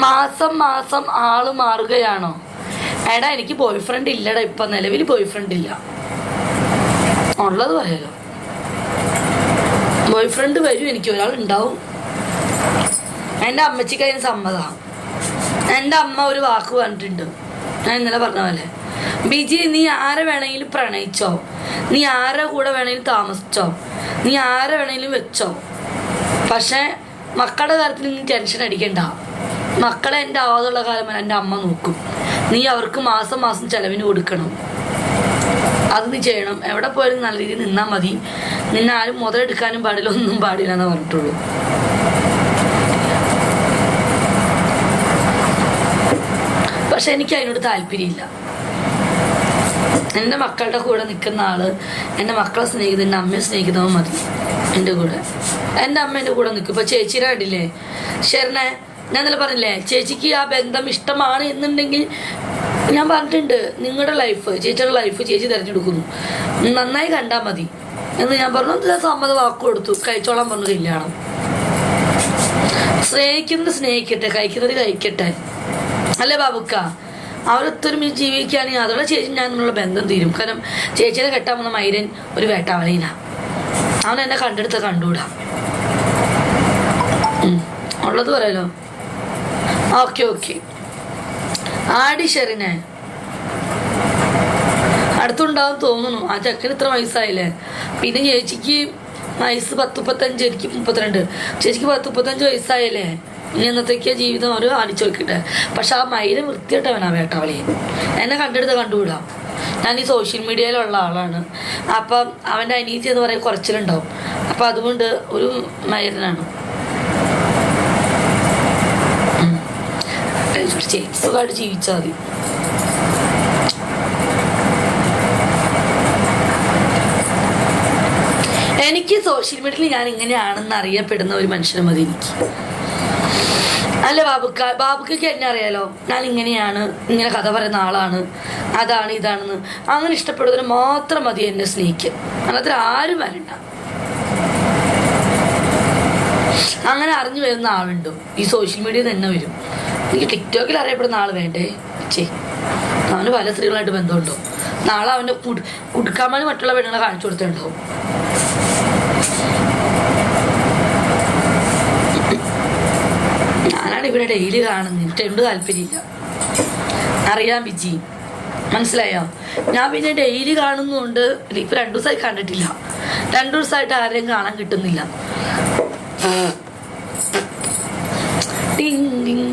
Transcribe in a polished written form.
മാസം മാസം ആള് മാറുകയാണോ? എടാ എനിക്ക് ബോയ് ഫ്രണ്ട് ഇല്ലടാ, ഇപ്പൊ നിലവിൽ ബോയ് ഫ്രണ്ട് ഇല്ല. ഉള്ളത് പറയാലോ, ബോയ് ഫ്രണ്ട് വരും, എനിക്ക് ഒരാൾ ഉണ്ടാവും. എൻ്റെ അമ്മച്ചിക്ക് അതിന് സമ്മതമാണ്. എൻ്റെ അമ്മ ഒരു വാക്ക് പറഞ്ഞിട്ടുണ്ട്, ഞാൻ ഇന്നലെ പറഞ്ഞ പോലെ, ബിജി നീ ആരെ വേണമെങ്കിലും പ്രണയിച്ചോ, നീ ആരെ കൂടെ വേണമെങ്കിലും താമസിച്ചോ, നീ ആരെ വേണമെങ്കിലും വെച്ചോ, പക്ഷെ മക്കളുടെ കാര്യത്തിൽ നീ ടെൻഷൻ അടിക്കണ്ട. മക്കളെ എൻ്റെ ആവാതുള്ള കാലം വരെ എൻ്റെ അമ്മ നോക്കും. നീ അവർക്ക് മാസം മാസം ചെലവിന് കൊടുക്കണം, അത് നീ ചെയ്യണം. എവിടെ പോയാലും നല്ല രീതിയിൽ നിന്നാൽ മതി. നിന്നെ ആരും മുതലെടുക്കാനും പാടില്ല, ഒന്നും പാടില്ല എന്ന് പറഞ്ഞിട്ടുള്ളൂ. പക്ഷെ എനിക്ക് അതിനോട് താല്പര്യമില്ല. എൻ്റെ മക്കളുടെ കൂടെ നിൽക്കുന്ന ആള്, എൻ്റെ മക്കളെ സ്നേഹിക്കുന്ന, എൻ്റെ അമ്മയെ സ്നേഹിക്കുന്നവൻ മതി എൻ്റെ കൂടെ. എൻ്റെ അമ്മ എൻ്റെ കൂടെ നിൽക്കും. ഇപ്പൊ ചേച്ചിയുടെ കണ്ടില്ലേ ശരണേ, ഞാൻ ഇന്നലെ പറഞ്ഞില്ലേ, ചേച്ചിക്ക് ആ ബന്ധം ഇഷ്ടമാണ് എന്നുണ്ടെങ്കിൽ ഞാൻ പറഞ്ഞിട്ടുണ്ട്, നിങ്ങളുടെ ലൈഫ്, ചേച്ചിയുടെ ലൈഫ് ചേച്ചി തിരഞ്ഞെടുക്കുന്നു, നന്നായി കണ്ടാൽ മതി എന്ന് ഞാൻ പറഞ്ഞു. സമ്മത വാക്ക് കൊടുത്തു, കഴിച്ചോളാൻ പറഞ്ഞു കല്യാണം. സ്നേഹിക്കുന്നത് സ്നേഹിക്കട്ടെ, കഴിക്കുന്നത് കഴിക്കട്ടെ, അല്ലേ ബാബുക്ക? അവരൊത്തൊരുമിച്ച് ജീവിക്കുകയാണെങ്കിൽ അതോടെ ചേച്ചി ഞാൻ എന്നുള്ള ബന്ധം തീരും. കാരണം ചേച്ചിയുടെ കെട്ടാൻ വന്ന മൈരൻ ഒരു വേട്ടാവളയില്ല, അവൻ എന്നെ കണ്ടെടുത്ത കണ്ടുകൂടാ. ഉള്ളത് പറയാലോ. Okay okay. ആടി ഷെറിനെ അടുത്തുണ്ടാവും തോന്നുന്നു. ആ ചെക്കന് ഇത്ര വയസ്സായില്ലേ. പിന്നെ ചേച്ചിക്ക് വയസ്സ് 10-35, എനിക്ക് 32. ചേച്ചിക്ക് 10-35 വയസ്സായല്ലേ. ഇനി എന്നത്തേക്കാ ജീവിതം ഒരു ആണിച്ചു നോക്കിട്ടെ. പക്ഷെ ആ മയില് വൃത്തിയായിട്ടവനാ വേട്ടാവളി. എന്നെ കണ്ടെടുത്ത് കണ്ടുകൂടാം. ഞാൻ ഈ സോഷ്യൽ മീഡിയയിലുള്ള ആളാണ്. അപ്പം അവൻ്റെ അനീതി എന്ന് പറയാൻ കുറച്ചിലുണ്ടാവും. അപ്പം അതുകൊണ്ട് ഒരു മയിലിനാണ് സുഖമായിട്ട് ജീവിച്ചാൽ മതി. എനിക്ക് സോഷ്യൽ മീഡിയയിൽ ഞാൻ ഇങ്ങനെയാണെന്ന് അറിയപ്പെടുന്ന ഒരു മനുഷ്യനെ മതി എനിക്ക്. അല്ല ബാബുക്ക് എന്നെ അറിയാലോ, ഞാൻ ഇങ്ങനെയാണ്, ഇങ്ങനെ കഥ പറയുന്ന ആളാണ്, അതാണ് ഇതാണെന്ന്. അങ്ങനെ ഇഷ്ടപ്പെടുന്നതിന് മാത്രം മതി എന്നെ സ്നേഹിക്കാൻ. അങ്ങനത്തെ ആരും വരണ്ട. അങ്ങനെ അറിഞ്ഞു വരുന്ന ആളുണ്ടോ? ഈ സോഷ്യൽ മീഡിയ തന്നെ വരും. എനിക്ക് ടിക്ടോക്കിൽ അറിയപ്പെടുന്ന ആൾ വേണ്ടേ? അവന് പല സ്ത്രീകളായിട്ട് ബന്ധമുണ്ടോ? നാളെ അവൻ്റെ കുടുക്കാമാന് മറ്റുള്ള പെണ്ണുങ്ങളെ കാണിച്ചു കൊടുത്തിട്ടുണ്ടാവും. ഞാനാണ് ഇവിടെ ഡെയിലി കാണുന്നത്, എനിക്ക് എന്ത് താല്പര്യമില്ല. അറിയാം ബിജി, മനസ്സിലായോ? ഞാൻ പിന്നെ ഡെയിലി കാണുന്നതുകൊണ്ട് ഇപ്പം 2 ദിവസമായി കണ്ടിട്ടില്ല. 2 ദിവസമായിട്ട് ആരെയും കാണാൻ കിട്ടുന്നില്ല. ടിങ് ടിങ്.